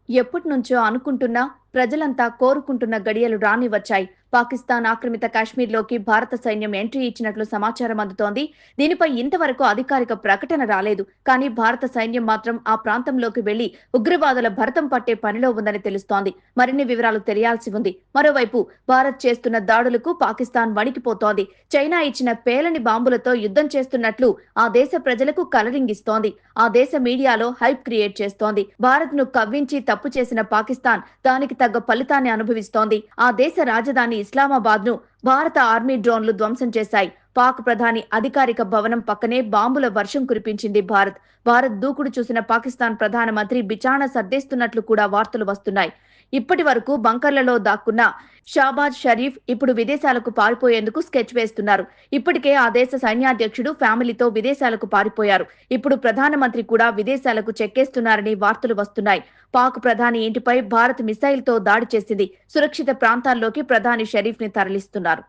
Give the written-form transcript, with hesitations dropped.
ఎప్పటినుంచో అనుకుంటున్నా, ప్రజలంతా కోరుకుంటున్న గడియలు రాని వచ్చాయి. పాకిస్తాన్ ఆక్రమిత కాశ్మీర్‌లోకి భారత సైన్యం ఎంట్రీ ఇచ్చినట్లు సమాచారం అందుతోంది. దీనిపై ఇంతవరకు అధికారిక ప్రకటన రాలేదు. కానీ భారత సైన్యం మాత్రం ఆ ప్రాంతంలోకి వెళ్లి ఉగ్రవాదుల భరతం పట్టే పనిలో ఉందని తెలుస్తోంది. మరిన్ని వివరాలు తెలియాల్సి ఉంది. మరోవైపు భారత్ చేస్తున్న దాడులకు పాకిస్తాన్ వణికిపోతోంది. చైనా ఇచ్చిన పేలని బాంబులతో యుద్ధం చేస్తున్నట్లు ఆ దేశ ప్రజలకు కలరింగ్ ఇస్తోంది. ఆ దేశ మీడియాలో హైప్ క్రియేట్ చేస్తోంది. భారత్‌ను కవ్వించి తప్పు చేసిన పాకిస్తాన్ దానికి తగ్గ ఫలితాన్ని అనుభవిస్తోంది. ఆ దేశ రాజధాని ఇస్లామాబాద్‌ను భారత ఆర్మీ డ్రోన్లు ధ్వంసం చేశాయి. పాక్ ప్రధాని అధికారిక భవనం పక్కనే బాంబుల వర్షం కురిపించింది భారత్. భారత్ దూకుడు చూసిన పాకిస్తాన్ ప్రధానమంత్రి బిచాణ సర్దేస్తున్నట్లు కూడా వార్తలు వస్తున్నాయి. ఇప్పటి వరకు బంకర్లలో దాక్కున్న షాబాజ్ షరీఫ్ ఇప్పుడు విదేశాలకు పారిపోయేందుకు స్కెచ్ వేస్తున్నారు. ఇప్పటికే ఆ దేశ సైన్యాధ్యక్షుడు ఫ్యామిలీతో విదేశాలకు పారిపోయారు. ఇప్పుడు ప్రధానమంత్రి కూడా విదేశాలకు చెక్కేస్తున్నారని వార్తలు వస్తున్నాయి. పాక్ ప్రధాని ఇంటిపై భారత్ మిసైల్‌తో దాడి చేసింది. సురక్షిత ప్రాంతాల్లోకి ప్రధాని షరీఫ్‌ని తరలిస్తున్నారు.